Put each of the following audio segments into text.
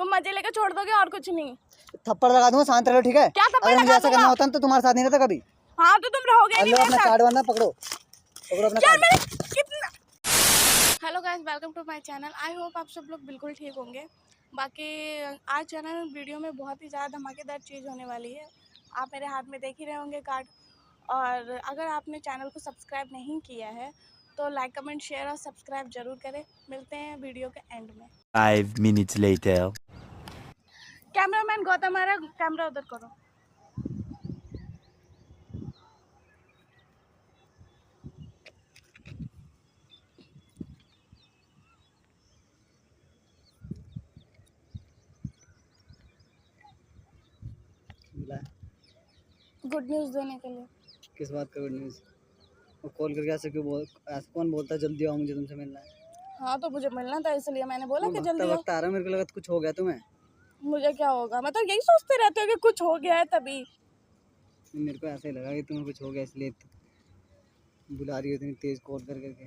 तुम मजे लेके छोड़ दोगे और कुछ नहीं। थप्पड़ लगा दूंगा, शांत रहो ठीक है। क्या थप्पड़ अगर मुझे लगा ऐसा करना होता ना तो तुम्हारे साथ नहीं रहता कभी। हाँ तो तुम रहोगे नहीं मेरे अपना साथ। कार्ड वरना पकड़ो पकड़ो अपना यार कार्ड। मैंने कितना। Hello guys, welcome to my channel. I hope आप सब लोग बिल्कुल ठीक होंगे। बाकी आज चैनल वीडियो में बहुत ही ज़्यादा धमाकेदार चीज़ होने वाली है। आप मेरे हाथ में देख ही रहे होंगे कार्ड। और अगर आपने चैनल को सब्सक्राइब नहीं किया है तो लाइक कमेंट शेयर और सब्सक्राइब जरूर करें। मिलते हैं वीडियो के एंड में। 5 minutes later. कैमरामैन गौतम आ रहा है, कैमरा उधर करो। गुड न्यूज़ देने के लिए। किस बात का गुड न्यूज़? और कॉल करके ऐसे क्यों ऐसे कौन बोलता है जल्दी आओ मुझे तुमसे मिलना है? हाँ तो मुझे मिलना था इसलिए मैंने बोला कि जल्दी आओ। वक्त आ रहा है, मेरे को लगा कुछ हो गया तुम्हें। मुझे क्या होगा, मैं तो यही सोचते रहते हो कि कुछ हो गया है तभी। मेरे को ऐसा ही लगा कि तुम्हें कुछ हो गया इसलिए बुला रही हो इतनी तेज कॉल कर करके।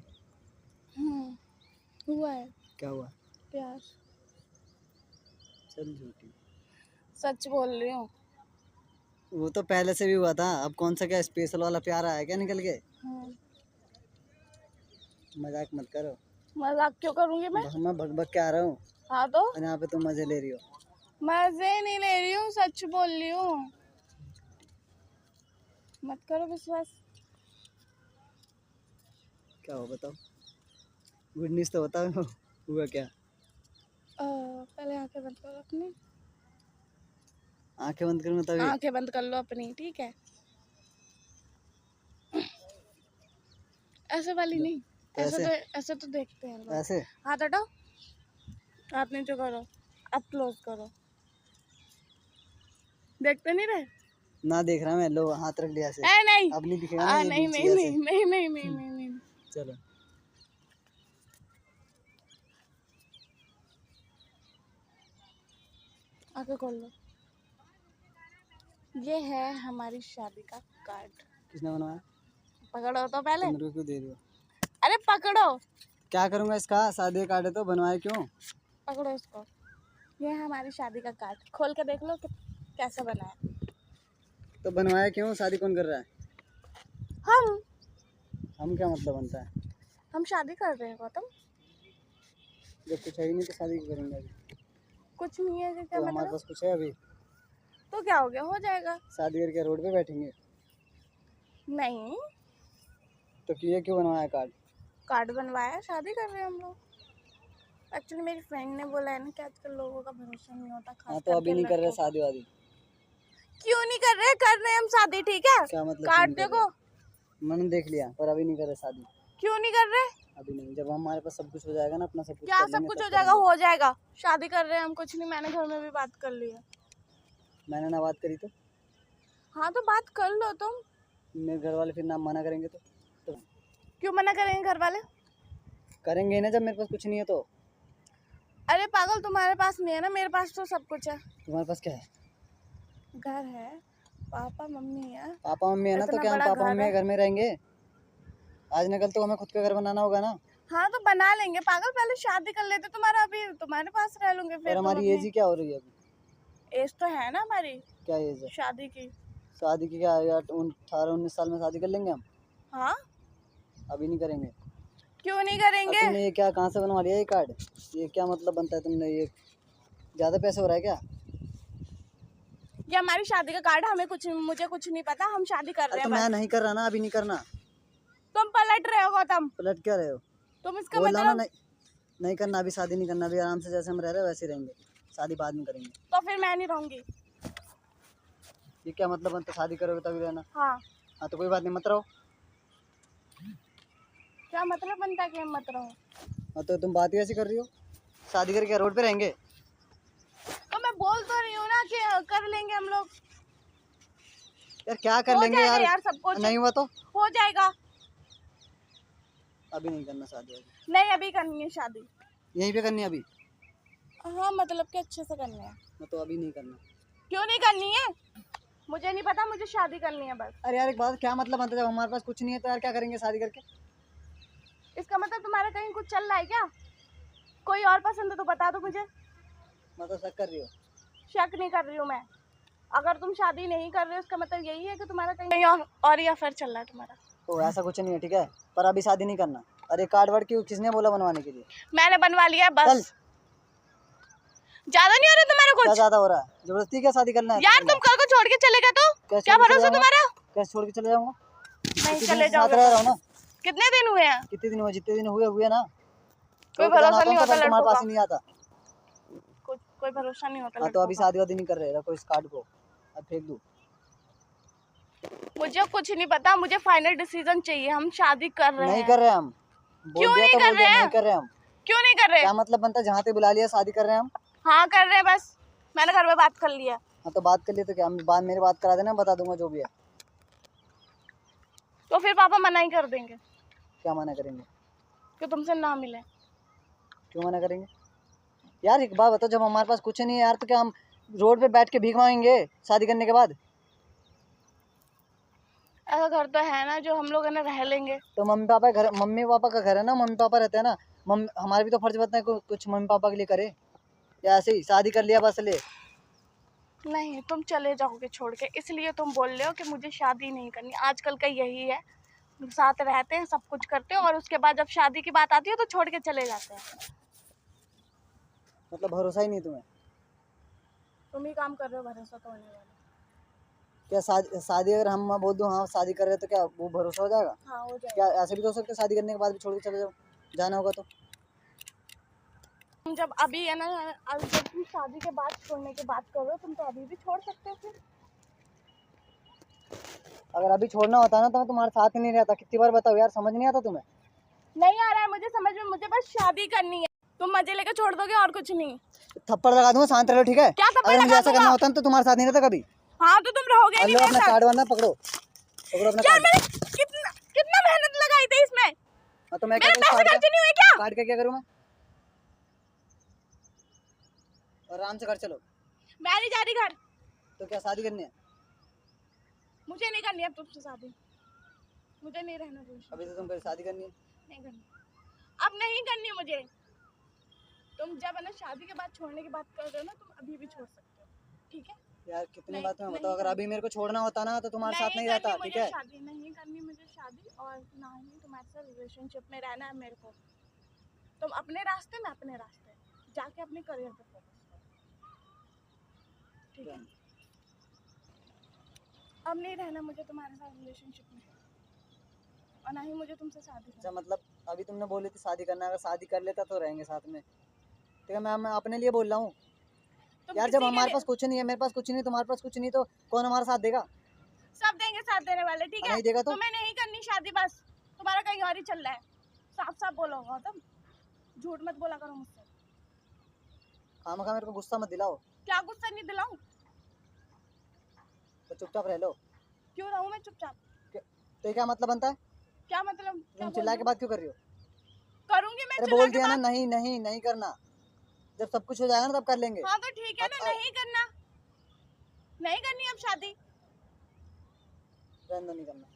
हुआ है। क्या हुआ? प्यार। चल झूठी। सच बोल रही हूँ। वो तो पहले से भी हुआ था, अब कौन सा क्या स्पेशल वाला प्यार आया क्या निकल के? मजाक मत करो। मजाक क्यों करूँगी मैं भग भग के आ रहा हूँ। हाँ तो और यहाँ पे तुम मजे ले रही हो। मजे नहीं ले रही हूँ, सच बोल रही हूँ। मत करो विश्वास। क्या हो बताओ, गुड न्यूज़ तो बताओ। हुआ क्या? पहले आंखें बंद करो अपनी। आंखें बंद करूँ तभी? आंखें बंद कर लो अपनी, ठीक है। ऐसे वाली नहीं, ऐसे तो देखते हैं लोग। ऐसे हाथ हटाओ, हाथ नीचे करो, अब क्लोज करो। देखते नहीं रहे? ना देख रहा मैं, लो हाथ रख लिया ऐसे। नहीं अब नहीं दिखेगा ना ये नहीं बीच नहीं ऐसे। नहीं नहीं नहीं नहीं नहीं नहीं। चलो आंखें खोल लो। ये है हमारी शादी का कार्ड। किसने बनवाया? पकड़ो तो पहले। मेरे को क्यों दे रही हो? अरे पकड़ो। क्या करूंगा इसका? शादी कार्ड है तो बनवाया क्यों? पकड़ो इसको। ये है हमारी शादी का कार्ड, खोल के देख लो कि कैसा बना है। तो बनवाया क्यों? शादी कौन कर रहा है? हम क्या मतलब बनता है? हम शादी कर रहे हैं गौतम। जब कुछ है ही नहीं तो शादी क्यों करेंगे अभी? कुछ नहीं है क्या तो हमारे मतलब? पास कुछ है अभी? तो क्या हो गया, हो जाएगा। शादी करके रोड पे बैठेंगे? नहीं, तो ये क्यों बनवाया कार्ड? कार्ड बनवाया, शादी कर रहे हैं हम लोग। एक्चुअली मेरी फ्रेंड ने बोला है ना कि आजकल लोगों का भरोसा नहीं होता। हाँ तो अभी नहीं कर रहे शादी वादी? क्यों नहीं कर रहे? कर रहे हैं हम शादी, ठीक है। क्या मतलब? कार्ड देखो। मैंने देख लिया पर अभी नहीं कर रहे शादी। क्यों नहीं कर रहे? अभी नहीं, जब हमारे पास सब कुछ हो जाएगा ना, अपना सब कुछ क्या कर सब लेंगे कुछ तब हो जाएगा? करेंगे। हो जाएगा। शादी कर रहे हैं हम, कुछ नहीं। मैंने घर में भी बात कर ली है। मैंने ना बात करी तो? हाँ तो बात कर लो तुम। मेरे घर वाले फिर ना मना करेंगे तो क्यों मना करेंगे घर वाले? करेंगे ही ना जब मेरे पास कुछ नहीं है तो। अरे पागल, तुम्हारे पास नहीं है ना, मेरे पास तो सब कुछ है। तुम्हारे पास क्या है? घर है, पापा मम्मी है। पापा मम्मी है ना, तो इतना क्या हम बड़ा पापा घर मम्मी है। के घर में रहेंगे? आज न कल तो हमें खुद का घर बनाना होगा ना। हाँ तो बना लेंगे पागल, पहले शादी कर लेते। तुम्हारा अभी तुम्हारे पास रह लूंगे फिर। और हमारी एज ही क्या हो रही है अभी? एज तो है ना हमारी। क्या एज है शादी की। शादी की? क्या यार 18-19 साल में शादी कर लेंगे हम। हाँ अभी नहीं करेंगे। क्यों नहीं करेंगे? तुमने ये क्या कहाँ से बनवा लिया ये कार्ड? ये क्या मतलब बनता है? तुमने ये ज़्यादा पैसे हो रहा है क्या? ये हमारी शादी का कार्ड है, मुझे कुछ नहीं पता। हम शादी कर रहे हैं तो मैं नहीं कर रहा ना, अभी नहीं करना। तुम पलट रहे हो गौतम। पलट क्या रहे हो? तुम इसका बोल रहा ना, मतलब। नहीं करना अभी, शादी नहीं करना अभी। आराम से जैसे हम रह रहे हैं वैसे ही रहेंगे, शादी बाद में करेंगे। तो फिर मैं नहीं रहूंगी। ये क्या मतलब बनता? शादी करोगे तभी रहना। हाँ तो कोई बात नहीं, मत रहो। क्या मतलब बनता है कि मैं मत रहूं? हाँ तो तुम बात ही ऐसी कर रही हो। शादी करके क्या रोड पे रहेंगे? तो मैं बोल तो रही हूँ ना कि कर लेंगे हम लोग। यार क्या कर लेंगे यार सब कुछ नहीं हुआ तो? हो जाएगा। अभी नहीं करना शादी अभी। नहीं अभी करनी है शादी। यहीं पे करनी है अभी? हाँ मतलब कि अच्छे से करनी है। तो अभी नहीं करना। क्यों नहीं करनी है? मुझे नहीं पता, मुझे शादी करनी है बस। अरे यार एक बात, क्या मतलब बनता है जब हमारे पास कुछ नहीं है तो यार क्या करेंगे शादी करके? इसका मतलब तुम्हारा कहीं कुछ चल रहा है क्या? कोई और पसंद है तो बता दो मुझे। मतलब शक कर रही हो? शक नहीं कर रही हूँ मैं। अगर तुम शादी नहीं कर रहे हो इसका मतलब यही है कि तुम्हारा कहीं और ही अफेयर चल रहा है तुम्हारा। तो ऐसा कुछ नहीं है, ठीक है, पर अभी शादी नहीं करना। अरे कार्ड वर्ड क्यों, किसने बोला बनवाने के लिए? मैंने बनवा लिया है चल। बस। ज्यादा नहीं हो रहा तुम्हारा क्या कुछ? ज्यादा हो रहा है? जबरदस्ती क्या शादी करना है? यार तुम कल को छोड़ के चले गए तो कैसे क्या छोड़ के चले भरोसा जाऊंगा? तुम्हारा? कैसे छोड़ के चले जाऊंगा? नहीं कितने चले दिन से साथ जाओगे रह रहा तो। हूँ ना। कितने दिन हुए हैं? कितने दिन हुए? जितने दिन हुए ना। कोई तो बताना भरोसा आता नहीं तो होता पहले तुम्हारे लड़कों पास का। ही नहीं आता। कोई भरोसा नहीं होता हाँ तो लड़कों अभी का। शादी वादी नहीं कर रहे, रखो इस कार्ड को, अब फेंक दूं। मुझे कुछ नहीं पता, मुझे फाइनल डिसीजन चाहिए। हम शादी कर रहे नहीं हैं। कर रहे हम। बोल क्यों दिया नहीं तो कर बोल दिया, रहे नहीं हैं? कर रहे हम। क्यों नहीं कर रहे? क्या मतलब बनता है? जहाँ पे बुला लिया शादी कर रहे हैं हम। हाँ कर रहे हैं बस। मैंने घर में बात कर लिया। हाँ तो बात कर लिए तो क्या, बात मेरी बात करा देना, बता दूंगा जो भी है। तो फिर पापा मना ही कर देंगे क्या मना करेंगे? कि तुमसे ना मिले। क्यों मना करेंगे? यार एक बात बताओ, जब हमारे पास कुछ नहीं है यार, तो क्या हम रोड पे बैठ के भीख मांगेंगे शादी करने के बाद? ऐसा घर तो है ना जो हम लोग है ना रह लेंगे। तो मम्मी पापा का घर, मम्मी पापा का घर है ना, मम्मी पापा रहते हैं ना। हमारे भी तो फर्ज बनता है कुछ मम्मी पापा के लिए करे, या ऐसे ही शादी कर लिया बस ले? नहीं तुम चले जाओगे छोड़ के, इसलिए तुम बोल रहे हो कि मुझे शादी नहीं करनी। आजकल का यही है, साथ रहते हैं, सब कुछ करते हैं, और उसके बाद जब शादी की बात आती है तो छोड़ के चले जाते हैं। मतलब भरोसा ही नहीं तुम्हें? तुम ही काम कर रहे हो भरोसा तो होने वाला। क्या शादी अगर हम बोल दूं हाँ शादी कर रहे हैं, तो क्या वो भरोसा हो जाएगा? हाँ हो जाएगा। क्या ऐसे भी तो हो सकता है शादी करने के बाद भी छोड़ के चले जाओ, जाना होगा तो? तुम जब अभी है ना, अभी जब तुम शादी के बाद छोड़ने की बात कर रहे हो, तुम तो अभी भी छोड़ सकते हो फिर। अगर अभी छोड़ना होता ना तो मैं तुम्हारे साथ ही नहीं रहता। कितनी बार बताओ यार, समझ नहीं आता तुम्हें? नहीं आ रहा है मुझे समझ में, मुझे बस शादी करनी है। तुम मजे लेकर छोड़ दोगे और कुछ नहीं। थप्पड़ लगा दूंगा, शांत रहो, ठीक है? क्या थप्पड़ अगर मुझे लगा ऐसा दूंगा? करना होता ना तो तुम्हारे साथ नहीं रहता कभी। हाँ तो तुम रहोगे नहीं लो मेरे अपना साथ। कार्ड वाला पकड़ो, पकड़ो अपना यार कार्ड। मैंने कितना मेहनत लगाई थी इसमें। हाँ तो मैं मेरे पैसे खर्च नहीं हुए क्या? कार्ड का क्या करूँ मैं? आराम से घर चलो। मैं नहीं जा रही घर। तो क्या शादी करनी है? मुझे नहीं करनी अब तुमसे शादी। मुझे नहीं रहना तुमसे। अभी तो तुम कल शादी करनी है। नहीं करनी, अब नहीं करनी मुझे। तुम जब है ना शादी के बाद छोड़ने की बात कर रहे हो ना, तुम अभी भी छोड़ सकते हो, ठीक है? यार कितनी नहीं, बात में नहीं बताओ, अगर अभी मेरे को छोड़ना होता ना तो तुम्हारे साथ नहीं रहता, ठीक है? शादी नहीं करनी मुझे शादी, और ना ही तुम्हारे साथ रिलेशनशिप में रहना है मेरे को। तुम अपने रास्ते में अपने रास्ते जाके अपने करियर पे फोकस करो, ठीक है? अब नहीं रहना मुझे तुम्हारे साथ रिलेशनशिप में, और ना ही मुझे तुमसे शादी अच्छा करनी। मतलब अभी तुमने बोली थी शादी करना, अगर शादी कर लेता तो रहेंगे साथ में, ठीक है? मैं अपने लिए बोल रहा हूँ तुम यार। किसी जब के हमारे लिए- पास कुछ नहीं है, मेरे पास कुछ नहीं, तुम्हारे पास कुछ नहीं, तो कौन हमारा साथ देगा? सब देंगे साथ देने वाले, ठीक है? नहीं देगा तो? तुम्हें नहीं करनी शादी, बस तुम्हारा कहीं और ही चल रहा है। साफ साफ बोलो गौतम, झूठ मत बोला करो मुझसे। खामखा मेरे को गुस्सा मत दिलाओ, क्या गुस्सा नहीं दिलाऊं? तो चुपचाप रह लो। क्यों रहूं मैं चुपचाप? तो ये क्या मतलब बनता है? क्या मतलब? क्या तुम चिल्ला के बात क्यों कर रही हो? करूंगी मैं अरे चिल्ला बोल के दिया ना, बात। नहीं नहीं नहीं करना। जब सब कुछ हो जाएगा ना तब कर लेंगे। हाँ तो ठीक है ना, अब- नहीं करना, नहीं करनी अब शादी। रहने दो, नहीं करना,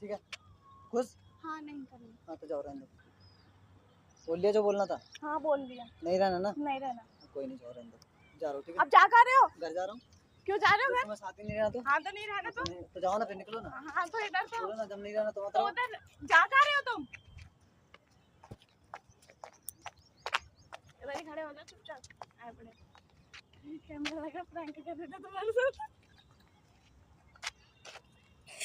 ठीक है? खुश? हाँ नहीं करनी। हाँ तो जाओ, रहने दो। बोल लिया जो बोलना था। हाँ बोल दिया। नहीं रहना ना? नहीं रहना। कोई नहीं, जाओ, रहने दो, जा रहा हूँ, ठीक है? अब जा कर रहे हो? घर जा रहा हूँ। क्यों जा रहे हो घर? तुम्हें साथ ही नहीं रहना तो? हाँ तो नहीं रहना तो? तो जाओ ना, फिर निकलो ना। हाँ तो इधर तो, बोलो ना, जब नहीं रहना तो मत तो रहो। उधर जा कर रहे हो तुम? इधर ही खड़े हो जाओ चुपचाप, आए पड़े। कैमरा लगा, प्रैंक कर रहे थे तुम्हारे साथ।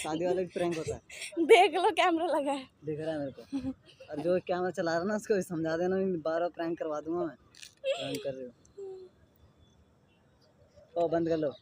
शादी वाला भी प्रैंक होता है, देख लो कैमरा लगा है। दिख रहा है मेरे को। और जो कैमरा चला रहा है ना उसको भी समझा देना, बार बार प्रैंक करवा दूंगा मैं। प्रैंक कर रही हो, ओ बंद कर लो।